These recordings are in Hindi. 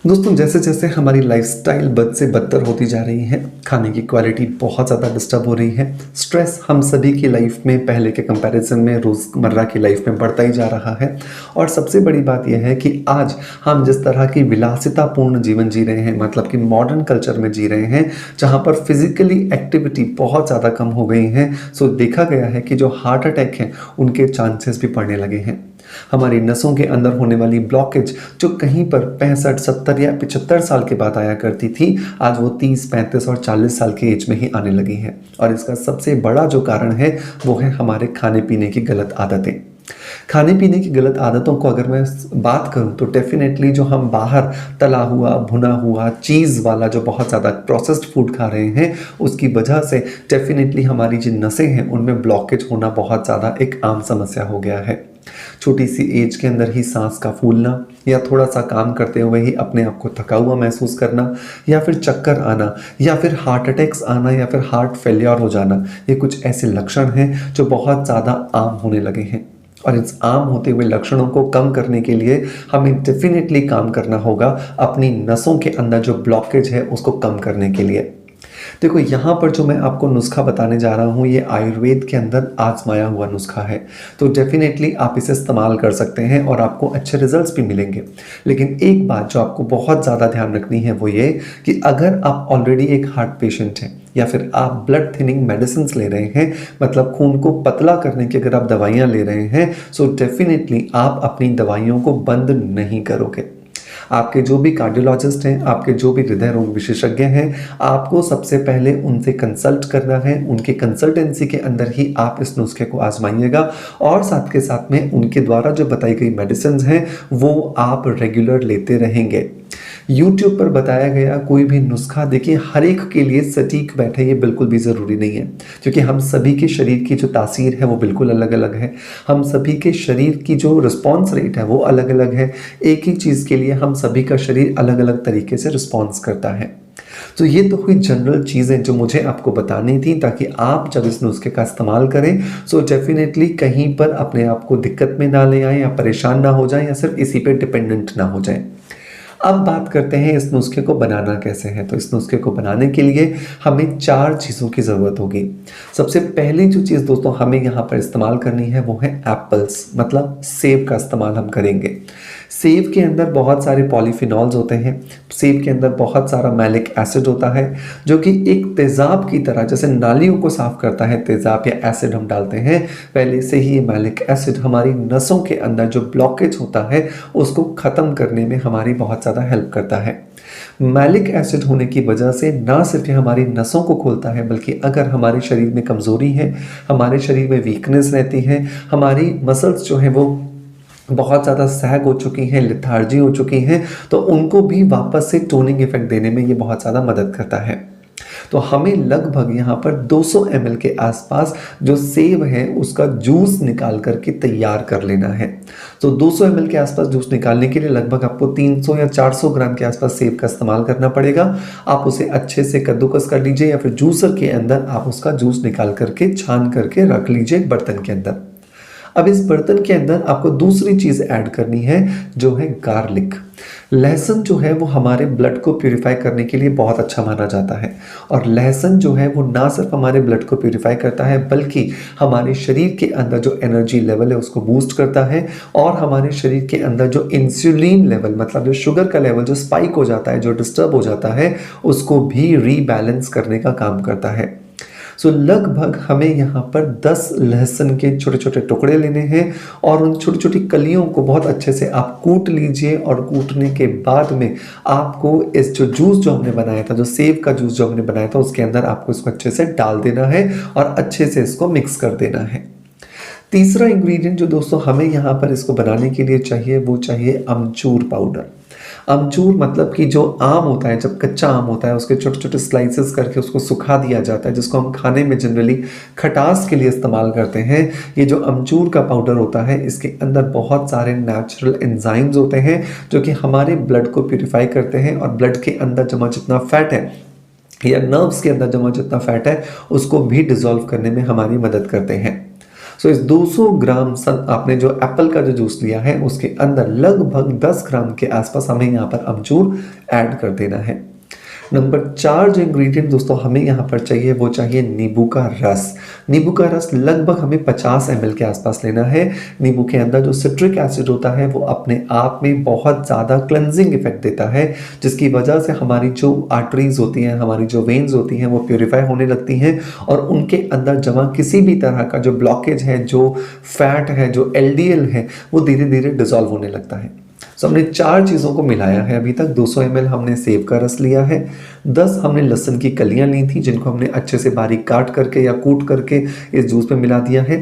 दोस्तों जैसे जैसे हमारी लाइफस्टाइल बद से बदतर होती जा रही है, खाने की क्वालिटी बहुत ज़्यादा डिस्टर्ब हो रही है। स्ट्रेस हम सभी की लाइफ में पहले के कंपैरिजन में रोज़मर्रा की लाइफ में बढ़ता ही जा रहा है। और सबसे बड़ी बात यह है कि आज हम जिस तरह की विलासितापूर्ण जीवन जी रहे हैं, मतलब कि मॉडर्न कल्चर में जी रहे हैं, जहाँ पर फिजिकली एक्टिविटी बहुत ज़्यादा कम हो गई है। सो देखा गया है कि जो हार्ट अटैक हैं उनके चांसेस भी बढ़ने लगे हैं। हमारी नसों के अंदर होने वाली ब्लॉकेज जो कहीं पर 65, 70 या 75 साल के बाद आया करती थी, आज वो 30, 35 और 40 साल के एज में ही आने लगी हैं। और इसका सबसे बड़ा जो कारण है वो है हमारे खाने पीने की गलत आदतें। खाने पीने की गलत आदतों को अगर मैं बात करूं तो डेफिनेटली जो हम बाहर तला हुआ, भुना हुआ, चीज़ वाला जो बहुत ज़्यादा प्रोसेस्ड फूड खा रहे हैं, उसकी वजह से डेफिनेटली हमारी जो नसें हैं उनमें ब्लॉकेज होना बहुत ज़्यादा एक आम समस्या हो गया है। छोटी सी एज के अंदर ही सांस का फूलना, या थोड़ा सा काम करते हुए ही अपने आप को थका हुआ महसूस करना, या फिर चक्कर आना, या फिर हार्ट अटैक्स आना, या फिर हार्ट फेलियर हो जाना, ये कुछ ऐसे लक्षण हैं जो बहुत ज़्यादा आम होने लगे हैं। और इस आम होते हुए लक्षणों को कम करने के लिए हमें डेफिनेटली काम करना होगा अपनी नसों के अंदर जो ब्लॉकेज है उसको कम करने के लिए। देखो, यहाँ पर जो मैं आपको नुस्खा बताने जा रहा हूँ ये आयुर्वेद के अंदर आजमाया हुआ नुस्खा है। तो डेफिनेटली आप इसे इस्तेमाल कर सकते हैं और आपको अच्छे रिजल्ट्स भी मिलेंगे। लेकिन एक बात जो आपको बहुत ज़्यादा ध्यान रखनी है वो ये कि अगर आप ऑलरेडी एक हार्ट पेशेंट हैं या फिर आप ब्लड थिनिंग मेडिसिन ले रहे हैं, मतलब खून को पतला करने की अगर आप दवाइयाँ ले रहे हैं, सो डेफिनेटली आप अपनी दवाइयों को बंद नहीं करोगे। आपके जो भी कार्डियोलॉजिस्ट हैं, आपके जो भी हृदय रोग विशेषज्ञ हैं, आपको सबसे पहले उनसे कंसल्ट करना है। उनके कंसल्टेंसी के अंदर ही आप इस नुस्खे को आजमाइएगा और साथ के साथ में उनके द्वारा जो बताई गई मेडिसिन हैं वो आप रेगुलर लेते रहेंगे। यूट्यूब पर बताया गया कोई भी नुस्खा देखिए हर एक के लिए सटीक बैठे ये बिल्कुल भी ज़रूरी नहीं है, क्योंकि हम सभी के शरीर की जो तासीर है वो बिल्कुल अलग अलग है। हम सभी के शरीर की जो रिस्पॉन्स रेट है वो अलग अलग है। एक ही चीज़ के लिए हम सभी का शरीर अलग अलग तरीके से रिस्पॉन्स करता है। तो ये तो हुई जनरल चीज़ें जो मुझे आपको बतानी थी, ताकि आप जब इस नुस्खे का इस्तेमाल करें सो डेफिनेटली कहीं पर अपने आप को दिक्कत में ना ले आए, या परेशान ना हो जाएं, या सिर्फ इसी पे डिपेंडेंट ना हो जाएं। अब बात करते हैं इस नुस्खे को बनाना कैसे है। तो इस नुस्खे को बनाने के लिए हमें 4 चीज़ों की ज़रूरत होगी। सबसे पहली जो चीज़ दोस्तों हमें यहाँ पर इस्तेमाल करनी है वो है एप्पल्स, मतलब सेब का इस्तेमाल हम करेंगे। सेब के अंदर बहुत सारे पॉलीफिनॉल्स होते हैं। सेब के अंदर बहुत सारा मैलिक एसिड होता है जो कि एक तेज़ाब की तरह, जैसे नालियों को साफ करता है तेज़ाब या एसिड हम डालते हैं, पहले से ही ये मैलिक एसिड हमारी नसों के अंदर जो ब्लॉकेज होता है उसको ख़त्म करने में हमारी बहुत ज़्यादा हेल्प करता है। मैलिक एसिड होने की वजह से ना सिर्फ ये हमारी नसों को खोलता है, बल्कि अगर हमारे शरीर में कमज़ोरी है, हमारे शरीर में वीकनेस रहती है, हमारी मसल्स जो हैं वो बहुत ज़्यादा सैग हो चुकी हैं, लिथार्जी हो चुकी हैं, तो उनको भी वापस से टोनिंग इफेक्ट देने में ये बहुत ज़्यादा मदद करता है। तो हमें लगभग यहाँ पर 200 ml के आसपास जो सेब है उसका जूस निकाल करके तैयार कर लेना है। तो 200 ml के आसपास जूस निकालने के लिए लगभग आपको 300 या 400 ग्राम के आसपास सेब का इस्तेमाल करना पड़ेगा। आप उसे अच्छे से कद्दूकस कर लीजिए, या फिर जूसर के अंदर आप उसका जूस निकाल करके छान करके रख लीजिए बर्तन के अंदर। अब इस बर्तन के अंदर आपको दूसरी चीज़ ऐड करनी है जो है गार्लिक। लहसुन जो है वो हमारे ब्लड को प्यूरिफाई करने के लिए बहुत अच्छा माना जाता है। और लहसुन जो है वो ना सिर्फ हमारे ब्लड को प्यूरिफाई करता है, बल्कि हमारे शरीर के अंदर जो एनर्जी लेवल है उसको बूस्ट करता है। और हमारे शरीर के अंदर जो इंसुलिन लेवल, मतलब जो शुगर का लेवल जो स्पाइक हो जाता है, जो डिस्टर्ब हो जाता है, उसको भी रीबैलेंस करने का काम करता है। सो लगभग हमें यहाँ पर 10 लहसुन के छोटे छोटे टुकड़े लेने हैं और उन छोटी छोटी कलियों को बहुत अच्छे से आप कूट लीजिए। और कूटने के बाद में आपको इस जो जूस जो हमने बनाया था, जो सेब का जूस जो हमने बनाया था, उसके अंदर आपको इसको अच्छे से डाल देना है और अच्छे से इसको मिक्स कर देना है। तीसरा इंग्रेडिएंट जो दोस्तों हमें यहाँ पर इसको बनाने के लिए चाहिए वो चाहिए अमचूर पाउडर। अमचूर मतलब कि जो आम होता है, जब कच्चा आम होता है उसके छोटे छोटे स्लाइसेस करके उसको सुखा दिया जाता है, जिसको हम खाने में जनरली खटास के लिए इस्तेमाल करते हैं। ये जो अमचूर का पाउडर होता है इसके अंदर बहुत सारे नेचुरल एंजाइम्स होते हैं जो कि हमारे ब्लड को प्यूरिफाई करते हैं और ब्लड के अंदर जमा जितना फैट है या नर्व्स के अंदर जमा जितना फैट है उसको भी डिसॉल्व करने में हमारी मदद करते हैं। सो इस 200 ग्राम आपने जो एप्पल का जो जूस लिया है उसके अंदर लगभग 10 ग्राम के आसपास हमें यहाँ पर अमचूर ऐड कर देना है। नंबर 4 जो इंग्रेडिएंट दोस्तों हमें यहाँ पर चाहिए वो चाहिए नींबू का रस। नींबू का रस लगभग हमें 50 ml के आसपास लेना है। नींबू के अंदर जो सिट्रिक एसिड होता है वो अपने आप में बहुत ज़्यादा क्लेंजिंग इफेक्ट देता है, जिसकी वजह से हमारी जो आर्टरीज होती हैं, हमारी जो वेन्स होती हैं वो प्योरीफाई होने लगती हैं और उनके अंदर जमा किसी भी तरह का जो ब्लॉकेज है, जो फैट है, जो LDL है, वो धीरे धीरे डिजॉल्व होने लगता है। सो हमने 4 चीज़ों को मिलाया है अभी तक। 200 ml हमने सेब का रस लिया है, 10 हमने लहसुन की कलियां ली थी जिनको हमने अच्छे से बारीक काट करके या कूट करके इस जूस में मिला दिया है,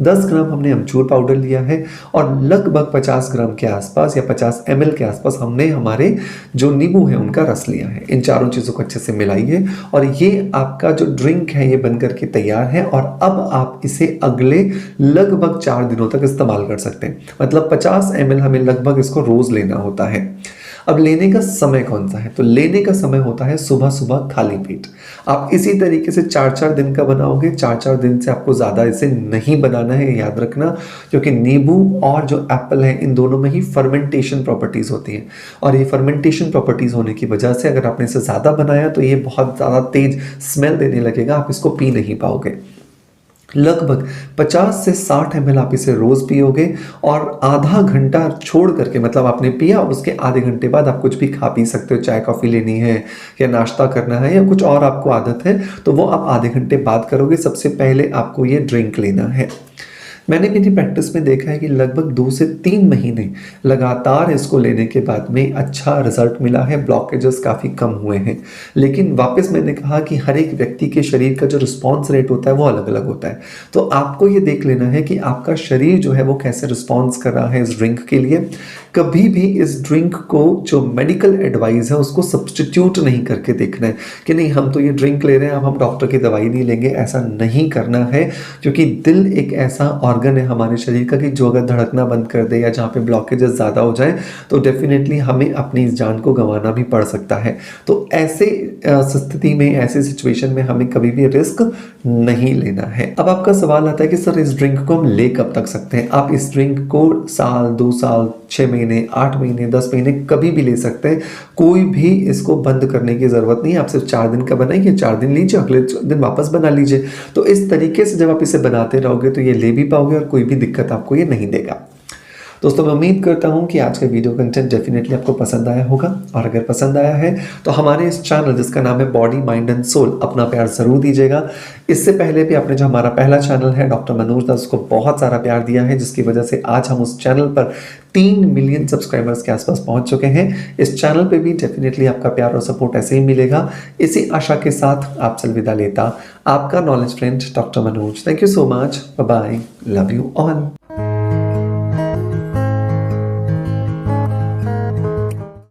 10 ग्राम हमने अमचूर पाउडर लिया है और लगभग 50 ग्राम के आसपास या 50 ml के आसपास हमने हमारे जो नींबू है उनका रस लिया है। इन चारों चीज़ों को अच्छे से मिलाइए और ये आपका जो ड्रिंक है ये बनकर के तैयार है और अब आप इसे अगले लगभग 4 दिनों तक इस्तेमाल कर सकते हैं। मतलब 50 ml हमें लगभग इसको रोज लेना होता है। अब लेने का समय कौन सा है? तो लेने का समय होता है सुबह सुबह खाली पेट। आप इसी तरीके से 4-4 दिन का बनाओगे। 4-4 दिन से आपको ज़्यादा इसे नहीं बनाना है, याद रखना, क्योंकि नींबू और जो एप्पल है इन दोनों में ही फर्मेंटेशन प्रॉपर्टीज़ होती हैं और ये फर्मेंटेशन प्रॉपर्टीज़ होने की वजह से अगर आपने इसे ज़्यादा बनाया तो ये बहुत ज़्यादा तेज स्मेल देने लगेगा, आप इसको पी नहीं पाओगे। लगभग 50 से 60 ml आप इसे रोज पियोगे और आधा घंटा छोड़ करके, मतलब आपने पिया और उसके आधे घंटे बाद आप कुछ भी खा पी सकते हो। चाय कॉफ़ी लेनी है या नाश्ता करना है या कुछ और आपको आदत है तो वो आप आधे घंटे बाद करोगे। सबसे पहले आपको ये ड्रिंक लेना है। मैंने मेरी प्रैक्टिस में देखा है कि लगभग 2 से 3 महीने लगातार इसको लेने के बाद में अच्छा रिजल्ट मिला है, ब्लॉकेजेस काफ़ी कम हुए हैं। लेकिन वापस मैंने कहा कि हर एक व्यक्ति के शरीर का जो रिस्पॉन्स रेट होता है वो अलग अलग होता है, तो आपको ये देख लेना है कि आपका शरीर जो है वो कैसे रिस्पॉन्स कर रहा है इस ड्रिंक के लिए। कभी भी इस ड्रिंक को जो मेडिकल एडवाइस है उसको सब्सटीट्यूट नहीं करके देखना है कि नहीं हम तो ये ड्रिंक ले रहे हैं, अब हम डॉक्टर की दवाई नहीं लेंगे। ऐसा नहीं करना है, क्योंकि दिल एक ऐसा ऑर्गन है हमारे शरीर का कि जो अगर धड़कना बंद कर दे या जहाँ पे ब्लॉकेजेस ज़्यादा हो जाए तो डेफिनेटली हमें अपनी इस जान को गंवाना भी पड़ सकता है। तो ऐसे स्थिति में, ऐसे सिचुएशन में हमें कभी भी रिस्क नहीं लेना है। अब आपका सवाल आता है कि सर इस ड्रिंक को हम ले कब तक सकते हैं? आप इस ड्रिंक को साल, 2 साल, 6 महीने, 8 महीने, 10 महीने कभी भी ले सकते हैं। कोई भी इसको बंद करने की ज़रूरत नहीं है। आप सिर्फ 4 दिन का बनाइए, 4 दिन लीजिए, अगले दिन वापस बना लीजिए। तो इस तरीके से जब आप इसे बनाते रहोगे तो ये ले भी पाओगे और कोई भी दिक्कत आपको ये नहीं देगा। दोस्तों मैं उम्मीद करता हूं कि आज का वीडियो कंटेंट डेफिनेटली आपको पसंद आया होगा और अगर पसंद आया है तो हमारे इस चैनल जिसका नाम है बॉडी माइंड एंड सोल, अपना प्यार ज़रूर दीजिएगा। इससे पहले भी आपने जो हमारा पहला चैनल है डॉक्टर मनोज दास, उसको बहुत सारा प्यार दिया है, जिसकी वजह से आज हम उस चैनल पर 3 मिलियन सब्सक्राइबर्स के आसपास पहुंच चुके हैं। इस चैनल पे भी डेफिनेटली आपका प्यार और सपोर्ट ऐसे ही मिलेगा। इसी आशा के साथ आपसे अलविदा लेता आपका knowledge friend doctor Manoj. Thank you so much, bye bye, love you all.